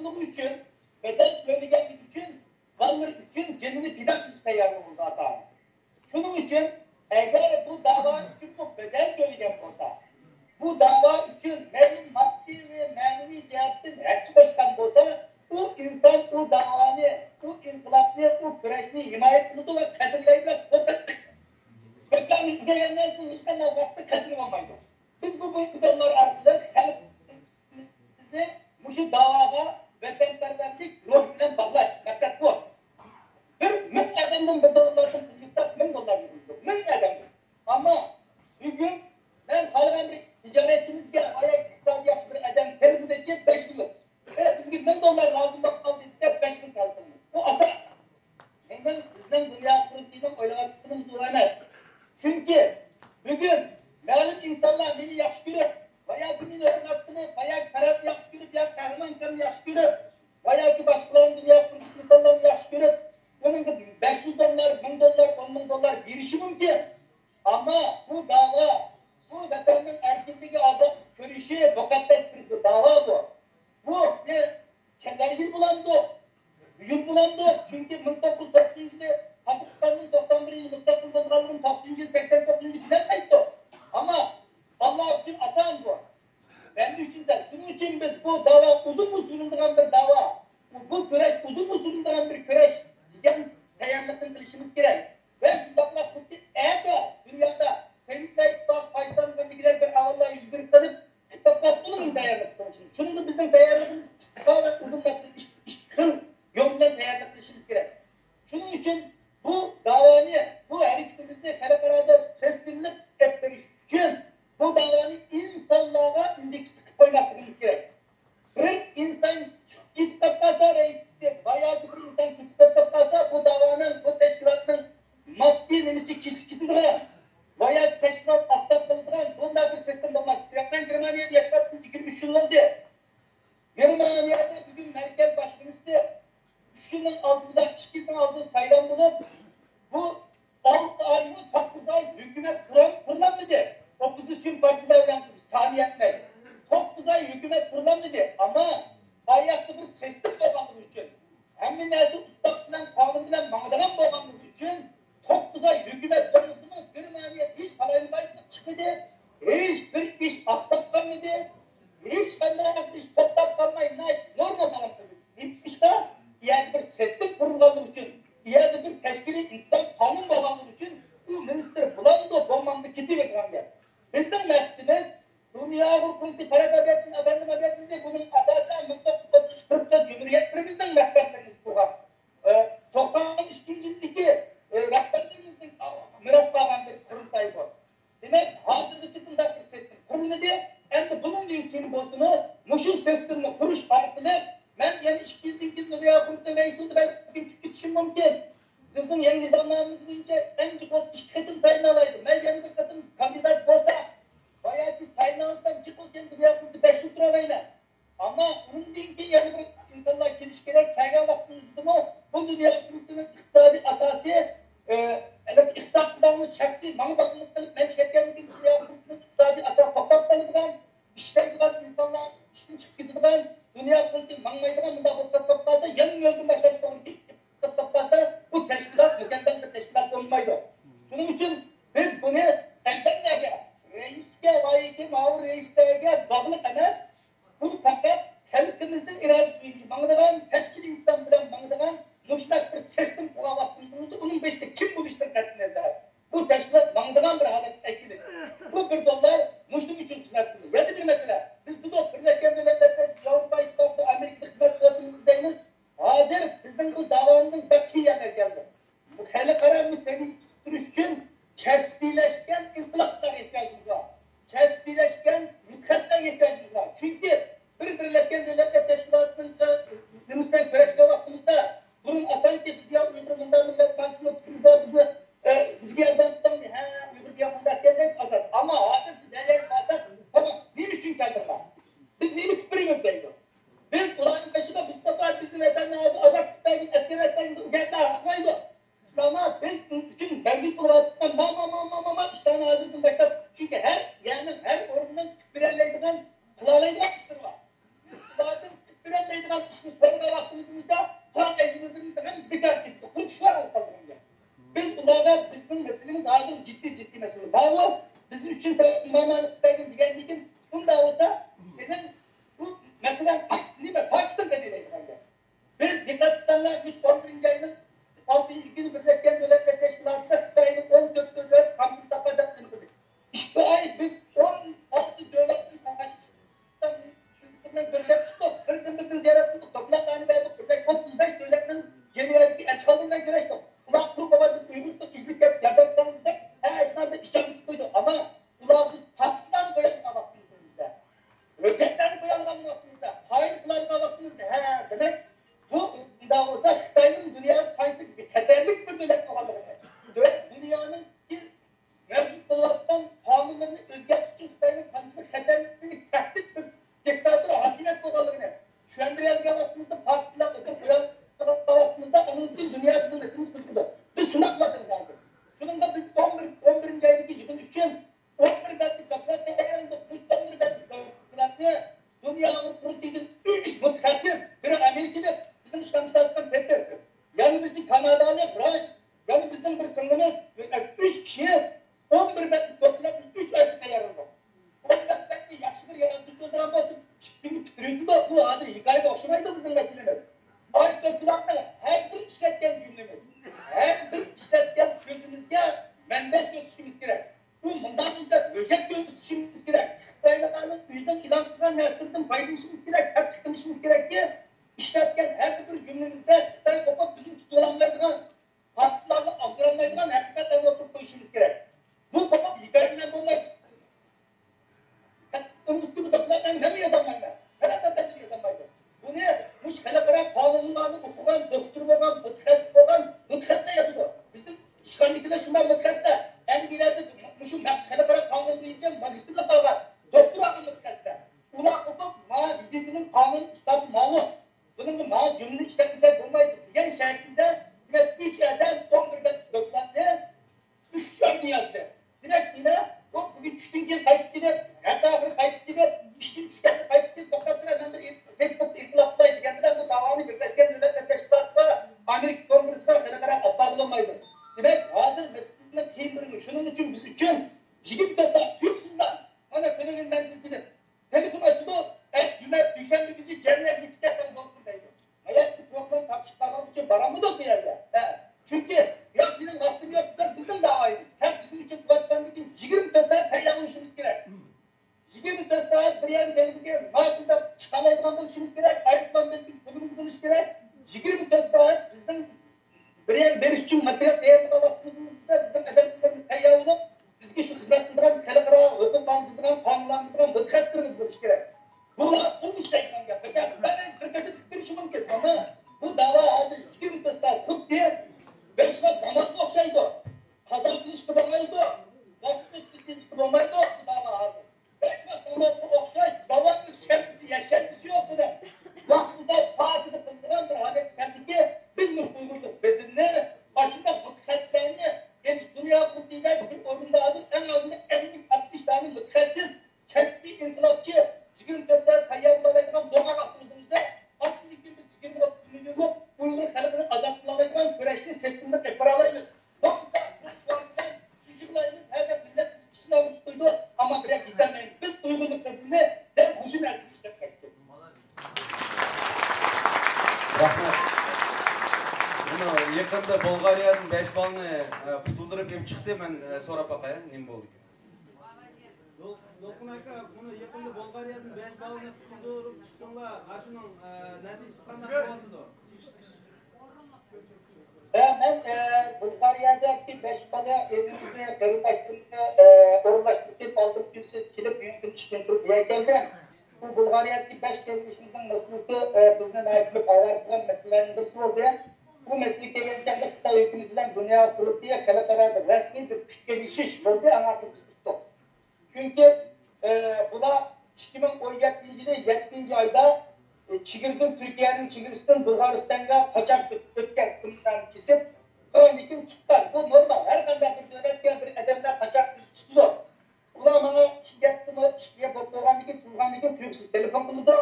mutluluğu için, bedel söylemek için, varlık için kendini fidan etmeye yardım oldu adam. Şunun için eğer bu dava için bu bedel söyleyecek olsa, bu dava için benim maddi ve manevi cihetten hepsi başkan olsa, o insan o davanı, o inkılapını, o süreçini himayet kılıdı ve kadınlarıyla kodattık. Bekler ülkelerine sonuçlarına vakti kaçırmamaydı. Biz bu konular artık kendimizi bu davada vatanperverlik ruhuyla bağlaş. Maksat bu. Min adamdan bedavalardan kılmışsak min dolar bulunduk. Min adamdan. Ama bugün ben halden bir ticaretçimiz ki ayak iktisadi yapıştır eden terzideki 5 yıl. Evet biz gibi min dolar lazım bakmaz desek 5 yıl kaldı. Bu asal. Bizden dünya kurulduğundan oylamasının duranı. Çünkü bugün malum insanlar beni yaxşı görüp, veya kimin öğren hakkını, veya karat yaxşı görüp, ya kahraman kanını yaxşı görüp, veya ki başkalarının dünya kurulduğu insanlarını yaxşı görüp, onun gibi 500 dolar, 1000 dolar, 10 dolar girişi mümkün. Ama bu dava, bu vatanın erkinliği adı görüşü, mukaddes bir dava bu. Bu ne? Kendileri bulandı. Yıl bulandı. Çünkü 1990'da Pakistan'ın 91 yılı, Mustafa'nın Kaldır'ın 90 yıl, 89 yılı bilemeydi. Ama Allah için atan bu. Ben düşündüm. Şunun için biz bu dava uzun mu sürüldüren bir dava, bu süreç uzun mu sürüldüren bir süreç diyen teyamlıkın kılışımız gerek. Ve Müslümanlar kutu eğer dünyada Seyyid'le İttifak, Pakistan ve Migrer bir avallar yüzgürüp tanıp kitaplar bulur mu teyamlık kılışımız? Şunun da bizim teyamlıkımız kısa ve uzun kıl yolundan teyamlık kılışımız gerek. Şunun için bu davanı, bu her ikisimizi Karakara'da teslimlik etmek için bu davanı insanlığa indeks koymasını gerek. Bir insan kitap yapsa reistir, bayağı bir insan kitap yapsa bu davanın, bu teşkilatın maddi nemisi kisidir. Bayağı teşkilat aktarmalıdır. Bunda bir sistem olmaz. Ben Germanya'da yaşattım 23 yıl oldu. Germanya'da bugün Merkel başkanısı 3 yılın altında, 2 yılın altında sayılan bulup bu 6 ay mı 9 ay hükümet kurulamadı. Opozisyon partilerden saniye etmek. 9 ay hükümet kurulamadı. Ama ayakta bir sesli babamız için. Hem de nerede ustakla, kanunla, mağdalan babamız için 9 ay hükümet konusunu Germaniye hiç parayla çıkmadı. Hiçbir iş aksatmadı. Hiç benden iş toplam kalmayı normal taraftadır. İşte yani bir sesli kurulmadığı için, yani bir teşkili insan kanun babamız için bu minister bulandı, bombandı, kiti ve kramya. Bizden meclisimiz, dünya hukuku, para devletinin, efendim devletinde bunun asasen 1940'da Cumhuriyetlerimizden rehberlerimiz kuran. 92. yıldaki rehberlerimizden miras bağlan bir kurultay bu. Demek hazırda sıkıntı bir sesli kurulmadı, hem de bunun mümkün bozunu, muşul seslerini kuruş farklı, ben yani 200 yıl oraya kurultay reisinde ben küçük yetişim mümkün. Bizim yeni nizamlarımız boyunca en çok iş kadın sayını alaydı. Ben yeni bir kadın kandidat olsa, bayağı bir sayını alsam çıkılken buraya kurdu 500 lirayla. Ama onun değil ki yeni bir insanlar geliş gerek, kayga vaktiniz mu? Bu dünya kurultunun iktisadi asası, iktisat kullanımı çaksi, manıbaklıktan menşetken bir dünya kurultunun iktisadi asası toplatmalıdır. İşte insanlar işten çıkıp gidilir. Dünya kurultunun manmaydıran müdafaa toplatmazsa, yanın öldüm başlaştı onu toplatmazsa, bu teşkilat mükemmel bir teşkilat olmaydı. Bunun için biz bunu elden reiske, vayike, mağur reiskeye bağlı emez. Bu fakat halkımızın iradesi mağdıran, teşkil insan bilen mağdıran, muşlak bir sesim kurabattığımızda onun beşte kim bu işten katını eder? Bu teşkilat mağdıran bir halet ekilir. Bu bir dolar Müslüm için çıkartılır. Ya bir mesela, biz bu da Birleşken Devletler, Avrupa İttifakı, Amerika hükümet süratimizdeyiniz. Hazır biz sonra vaxtımızda tam ecrimizde hem bekar gitti. Kurtuşlar aldı. Biz bunlarda bizim meselemiz hazır ciddi mesele. Bağlı bizim için Mehmet'in diyenliğin bunda olsa senin bu mesela Pakistan bedeliyle bence. Biz Dikkatsistanlar 11. ayının 6. günü Birleşken Milletler Teşkilatı'nda Kıtay'ın 14 devlet kampüs yapacaksınız. İşte ay biz 16 devletin savaşçısından görüşüp çıktık. Kırkımızın yarattık. Toplam tane verdik. 35 devletin genellikle elçikalığından güreştik. Ulan bu baba biz uyumuştuk, izlik yapıp yardımcılarımızda her esnafda işçilik koydu. Ama ulan biz Pakistan'ı koyalım vaktimizde. Röketlerini koyalım vaktimizde. Hayır kılalım vaktimizde. Demek bu daha olsa Kıtay'ın dünyaya sanki bir kederlik bir devlet olmalı. Dünyanın bir mevcut devletten kanunlarını özgertisi için Kıtay'ın kendisi kederlik tehdit bir diktatör hakimiyet olmalı. Şu anda yazıya vaktimizde Pakistan'da koyalım. Vaktimizde onun için dünya bizim resmimiz tutuldu. Biz şuna kullanırız artık. Şunun da biz 11. aydaki yıkın için 11 belki kapılar değerinde 11 belki kapılar dünyanın kurulduğunun 3 mutkatsız biri Amerika'dır. Bizim İslamistanistan'dan Peter'dir. Yani bizim Kanadalı Brian, yani bizim bir sınırımız 3 kişiye 11 belki kapılar 3 ayda değerinde. 11 belki yakşı bir yaratıcı olarak basıp çünkü pütürüldü de bu adı hikayede okşamaydı bizim meselemiz. Ağaç toplantıda her bir işletken cümlemiz, her bir işletken sözümüzde mendes gözüşümüz gerek. Bu bundan önce böcek gözüşümüz gerek. Kıtaylarının yüzden ilan kılan neslinden paylaşımız gerek, hep çıkmışımız gerek ki işletken her bir cümlemizde Kıtay kopup bizim tutulanmaydığına, haklarla avdıranmaydığına hakikatlerine oturup koyuşumuz gerek. Bu kopup hikayeden bulmayız. Üstü bu toplardan hem yazamaydı, herhalde ben de yazamaydı. Bu ne? Bu şeleferen kanunlarını okuyan, doktor olan, mıtkası yapıyor. Bizim işgallikte şunlar mıtkası. En ileride muşum şeleferen kanunu deyince magistrlik da var. Doktor olan mıtkası. Ulan okup bildiğinin kanunu üstadı malı. Bunun malı cümle işletmesi bulmaydı. Diğer şeklinde 3 yerden 11'den döklendi. 3 şöyle yazdı. Direkt yine bugün düştüğün gibi kayıt gidip, hatta kayıt gidip, işin üçgeni kayıt gidip, doktorlar hemen bir Facebook'ta irtilaftaydı. Kendiler bu davanı Birleşken Milletler Teşkilatı'nda Amerika Kongresi'ne kadar aptal olamaydı. Demek hazır meselesinden keyiflerini, şunun için biz için jigip desa, Türksüzler, bana fenomenler dediler. Telefon açıldı, cümet düşen bir bizi cennet gittikten korkundaydı. Hayat bir program tartışmalar için paramı da koyarlar. Çünkü ya bizim vaktim yoksa bizim davaydı. Sen bizim için kulaktan gidin, 20 saat peygamber işimiz gerek. 20 saat bir yer denildi, mağazında çıkalaydan işimiz gerek, ayrıkman bezgin kulumuz bulmuş gerek. 20 saat bizim bir yer veriş için materyal değerli vakitimizde bizim efendimiz teyar olup, bizki şu hizmetindiren, telefona, hukuklandırdıran, kanunlandırdıran, vıtkastırımız bulmuş gerek. Bunlar onun işlerinden yapıyor. Yani ben 40'ı tıkmış mümkün ama bu dava hazır 20 saat kut diye 5 yıl namazı okşaydı. Hazır kılıç kılamaydı. Vakti kılıç kılamaydı. Bu dava hazır. 5 yıl namazı okşay. Davanın şemsisi ya şemsisi yok bu da. Vaktinde saatini kıldıran bir adet kendi ki biz müştüğümüzdük. Bedenini başında mıtkaslerini geniş dünya kurtuyla bir orunda hazır. En azından 50-60 tane mıtkasız kendi inkılapçı Çıkın testler tayyarlarıyla doğal aklımızda aslında biz 20 milyonu Uygur halkını azaltmalarıyla süreçli sesinde tekrar yoksa bu varlıklar çocuklarımız her de millet kişiler uçtuydu ama bırak gidemeyin. Biz Uygurluk dediğinde de huşun ersini işletmektir. Rahmet. Bunu yakında Bulgarya'nın 5 balını kutuldurup kim çıktı ben sonra bakayım nim oldu. Dokun aka, bunu yakında Bulgarya'nın 5 balını tutuldurup çıktığında aşının netice standart oldu. Ben Bulgarya'daki 5 balı elimizde orunlaştırıp aldık kilip büyük işten Türkiye'ye geldi. Bu Bulgarya'daki 5 gelişimizin meselesi bizden ayrılıp ayrılıklan meselelerin birisi oldu. Bu meseleye gelirken de Kıtay hükümetinden dünya kurulup diye Kalatara'da resmi bir güç gelişiş oldu anlatıldı. Çünkü bu da 2017 ayda Çigirgin Türkiye'nin Çigiristan Bulgaristan'a kaçak ötken kımdan kesip kronikin tuttan. Bu normal. Her kadar bir devletken bir edemden kaçak tutulur. Ulan bana şikayetli mi? Şikayet doktoran bir Türk'siz telefon bulundu.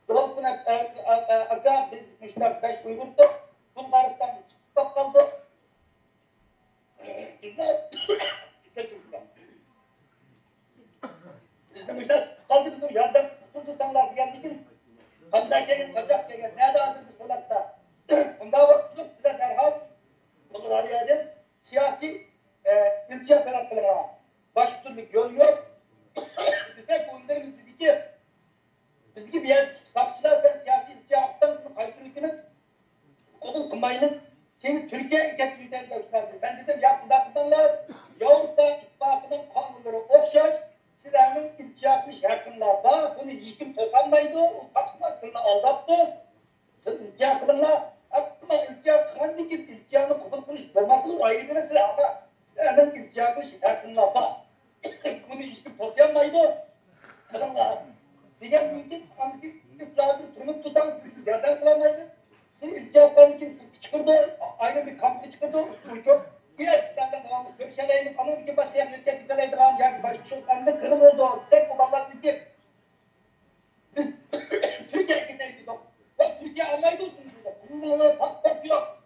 Dolapına aga biz müşter 5 Uygur'duk. Bulgaristan'da çıkıp kaldı. Bizler Bizde müşter kaldı bizim yardım tutuldu sanlar geldi ki Hamza gelin, kaçak gelin, nerede adımız solakta? Bunda baktık size derhal Bulgariye'de siyasi ilçe taraflarına başvuruluk yol yok. Bize gönderimiz dedi ki biz gibi yer sakçılar sen siyasi ilçe yaptan kayıtlıkınız okul kımayınız seni Türkiye'ye getirdiğinden gösterdi. Ben dedim ya bunlar Avrupa İttifakı'nın kanunları okşar silahının ilçe yapmış yakınlarda bunu hiç kim tosanmaydı o kaçmasını aldattı. İlçe yakınlar ama ilçe hangi gibi ilçenin kubul kuruş olmasının ayrı bir mesele ama silahının ilçe yapmış yakınlarda bunu hiç kim tosanmaydı. Kadınlar diğer ilgin antik İslam'ın tutunup tutan sizi yerden bulamayız. Siz ilçelerinin kim çıkırdı, aynı bir kampı çıkırdı, çok diğer İslam'dan devamlı görüşeleyini kanun ki başka yer ülke gidereydi devam yani başka şeylerinde kırım oldu. Sen bu babalar dedi biz Türkiye'ye gideydik. Bak Türkiye anlayıyorsunuz burada. Bunun pasport yok.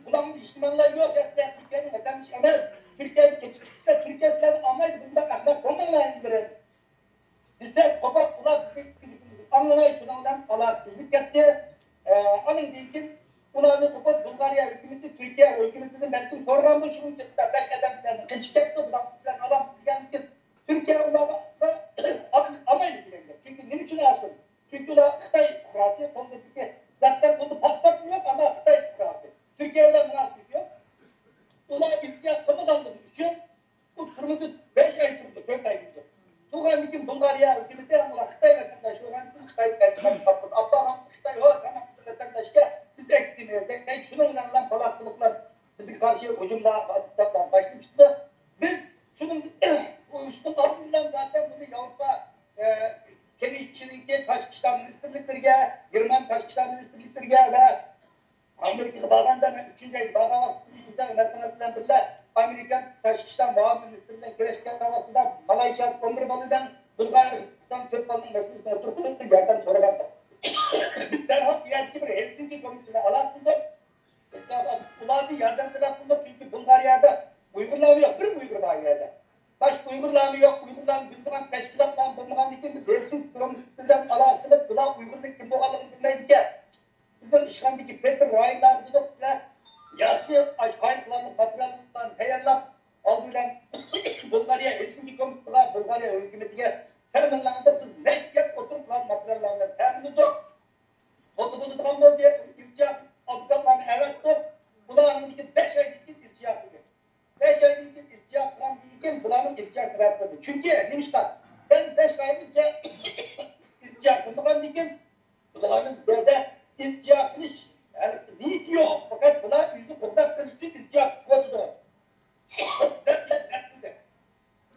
Bulanın içtimalar yok. Eskiden Türkiye'nin vatandaş emez. Türkiye'nin geçmişte Türkiye İslam'ı anlaydı. Bundan ahlak olmalarına indirir. Bizde kapak kulak anlamaya için ondan alakasızlık yaptı. Alın değil ki bunları kapak Bulgarya hükümeti, Türkiye hükümetinin belki sorumlu şunun için beş edemlerden geçik yaptı. Bundan sizden alan yani ki Türkiye onları amayla ilgileniyor. Çünkü ne için alsın? Çünkü o Xitay kurası, konudaki zaten bunu pasport yok ama Xitay kurası. Türkiye'de münasebet yok. Bunlar ihtiyat kapıdanlığı için bu turumuzu 5 ay turdu, 4 ay turdu. Tuğan'ın Bulgarya hükümeti ama Xitay vatandaşı olan Xitay'dan çıkartıp Abdurrahman Xitay o hemen vatandaşa biz ektiğimiz şununla falaklıklar bizi karşıya hücumla başlamıştı. Biz şunun uyuştuğu altından zaten bunu Avrupa Kemikçilik'e Taşkışlar Ministerlikler'e, Yırman Taşkışlar Ministerlikler'e ve Amerika'da bağlandı. Üçüncüydü. Bağlantıda Ömer'den birle Amerikan Taşkışlar Bağım Ministerliği'nden Kireçken Havası'dan Malaysia Kongrbalı'dan Bulgaristan Türkmen'in meselesine oturtuldu. Yerden sonra ben biz derhal yetki bir Helsinki Komisyonu alaktırdık. Ulandı yerden tarafında çünkü Bulgarya'da Uygurlar yok. Bir Uygur var yerde. Başka Uygurlar yok. Uygurlar bildiren teşkilatlar bulunduğum için Helsinki Komisyonu'ndan alaktırdık. Buna Uygur'daki kim bu alanı dinleydik ya. Bizim işgandaki Peter Raylar bulukla yaşı kayıtlarını, patrionlarını teyarlar aldığıyla Bulgarya Helsinki Komisyonu'na Bulgarya hükümetiye terminalinde biz net yap oturup materyallarını temin ediyoruz. Otobüsü tamam diye ilçe avukatlarını evet tut. Bunların iki 5 ay gittik ilçe yaptık. 5 ay gittik ilçe yaptıran bilgin bunların ilçe sıratladı. Çünkü demişler ben 5 ay ilçe yaptım. Bunların bilgin bunların burada ilçe yapmış. Yani ne diyor? Fakat bunlar yüzü kontak kılıçlı ilçe yaptığı.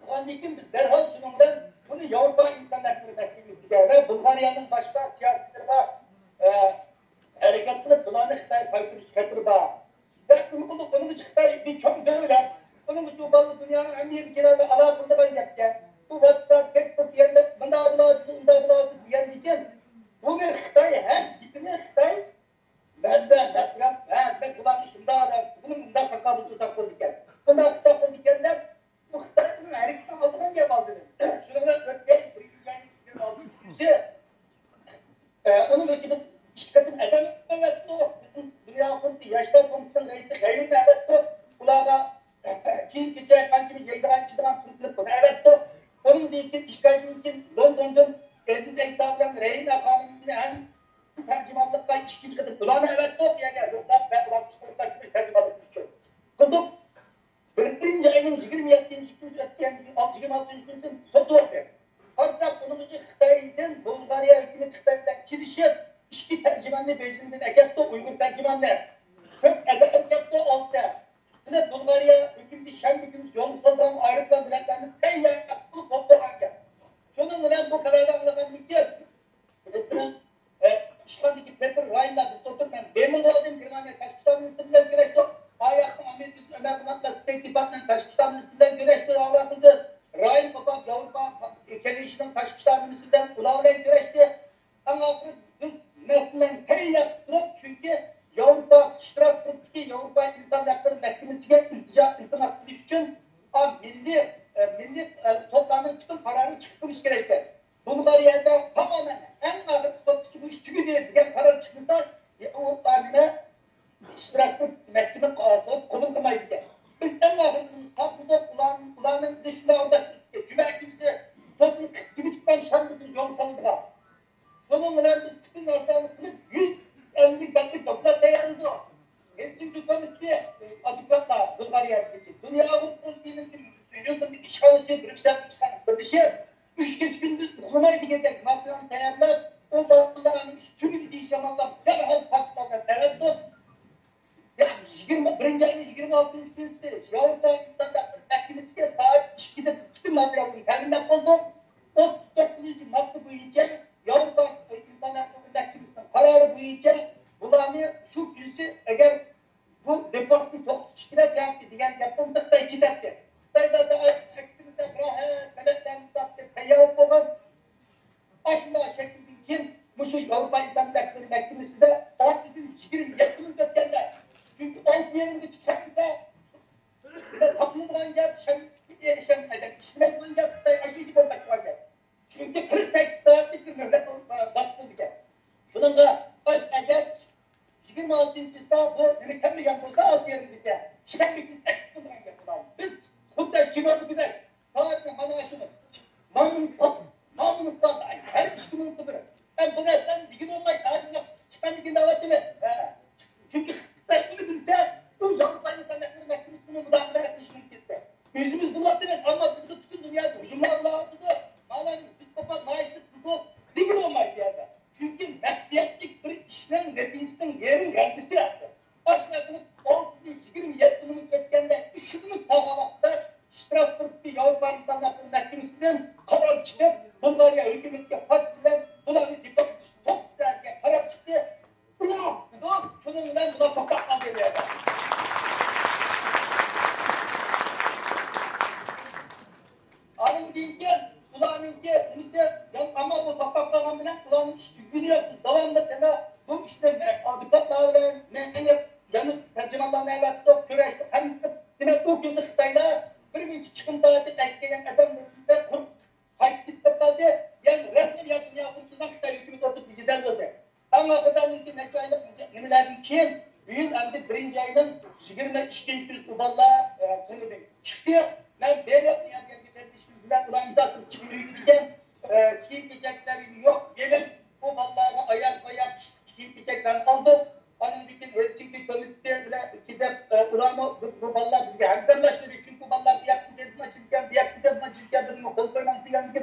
Bunların bilgin biz derhal sunumdan bunu Avrupa insanlarını bekliyoruz. Ve Bulgarya'nın başka siyasetleri var. Hareketli bulanık Xitay paytırış getirba. Ve onu Xitay bir çok böyle. Onun için bazı dünyanın en iyi ülkelerle alakalı bayacakken. Bu WhatsApp, Facebook yerinde bunda bular diyen diken. Bugün Xitay her tipini Xitay ben bulan işimde ala. Bunun bunda kakabızı saklı diken. Bunda saklı dikenler bu Xitay'ın hareketi aldığından yapaldığını. Şurada 4-5 bir aldığı onun için biz şirketin evet o bizim dünya konusu yaşlar komisyon reisi gayın evet o kulağa kim geçer kankimi yaydıran çıdıran kurtulup bunu evet o onun için işgalin için London'dan Aziz Ektab'dan rehin akanını hem tercümanlıkla işki çıkıp kulağına evet o diye geldi. Ben ulan çıkıp tercümanlık istiyorum. Kıldım. Birinci ayının 27. gün sotu oldu. Hatta bunun için Xitay'dan Bulgarya hükümeti Xitay'dan girişip işki tercümanlı Beyzin'den ekepte Uygur tercümanlı. Kök ekepte oldu. Yine Bulgarya hükümeti Şam hükümeti yolculardan ayrılan biletlerini teyyar yapıp toplu hangi. Şunun ulan bu karardan ulan miktar. Mesela İşgandaki Peter Ray'la biz otururken benim oğlum Gürmaniye Taşkışlar Ministerinden güreşti. Ayakkabı Amerika'nın Ömer Kımat'la State Department Taşkışlar Ministerinden güreşti. Avratıldı. Ryan Babam Avrupa Ülkenin işinden Taşkışlar Ministerinden kulağına güreşti. Ama biz Çünkü Avrupa, Strasbourg'daki Avrupa İnsan Hakları Mahkemesi'ne iltimas etmiş için milli toplamın çıkım kararı çıkmış gerekir. Bulgarya'da tamamen en ağır topçu bu işçi gücü diye karar çıkmışsa o tarihine Strasbourg Mahkeme kabul kılmaydı. Biz en ağırını saklıca ulanın dışında orada güvenlikçi toplu gibi çıkan şanlıdır yol sandığa. Sonunda biz bütün hastalığı kılıp 150 benlik topla dayandı. Çünkü komisi avukatla Bulgarya'ya gitti. Dünya Avrupa'nın Yıldız'ın işgalisi, Brüksel'in işgalisi, 3 gündüz okumaydı gezek. Mafyan tayarlar, o bağlıların tümü değişemanlar, derhal parçalarına terörde. Yani 1. ayın 26. günüsü, Avrupa İnsan Hakları Mahkemesi'ne saat 2'de 42 maddenin terminal oldu. 34. madde boyunca Avrupa İnsan Hakları Mahkemesi'nin kararı boyunca bulanı şu günüsü eğer bu deportlu tokçiler yaptı diyen yaptığımızda da giderdi. Sayılarda aksimizde rahat, belediyelerimize peyyavuk olan aşılar şeklindeki bu şu Avrupa İnsan Hakları Mahkemesi'nde saat bizim 27 gösterler. Çünkü 6 yerinde çıkarsa tapılıdan gel, işlem eder. İşlemden gel, aşı gibi olmak var gel. Çünkü 48 saatlik bir mühlet baskı bir gel. Şunun da eğer 26. saat bu mükemmel olsa 6 yerinde gel. İşlem bitti, ekstradan gel. Biz burada kinodu gider. Saatle bana aşılır. Mamnun tat, her işkimin tıbırı. Ben bu dersten digin olmayı tarihine çıkan digin davet mi? Çünkü belki bilse bu Avrupa İnsan Hakları Mahkemesi'ne müdahale etmiş mümkünse. Yüzümüz bulmak demez ama bizi bütün dünyada hücumlarla altıdı. Mağlanın psikopat, maaşlık, tutu digin olmayı bir yerde. Çünkü mehdiyetlik bir işlem neticisinin yerin kendisi yaptı. Başladığınız 18-27 yılının kökende 3 yıllık tahavatta Strasbourg'daki Avrupa İnsan Hakları Mahkemesi'nden karar çıkıp Bulgarya hükümetine faksilen bunları dikkat çok güzelce karar çıktı. Bunu şununla buna sokakla geliyor. Alın deyince, kulağınınca, ama bu sokaklardan bilen kulağının günü yaptı. Devamlı sana bu işte avukatlarla, yanı tercümanlarla evlatsa, küreşte, hem demek bu gözü Xitayla birinci çıkımda tekleyen adamlarında kurup hayklıkta kaldı. Yani resmen yazın yapımcından Xitay hükümeti oturup bizden oldu. Ama kadar ki ne aylık nemilerin kim? Büyük hem de 1. ayının 22. günü Ubal'la çıktı. Ben böyle yani bizden ulanca çıkıyor gideceğim. Kim diyecekleri yok. Gelin bu balları ayak kim diyeceklerini aldı. Anındaki Helsinki Komitesi'ne gidip ulanma bu ballar bizge hemdenlaştırıyor. Çünkü bu ballar bir yakın dedin açılırken bir yakın dedin açılırken benim o kol koymansı yanı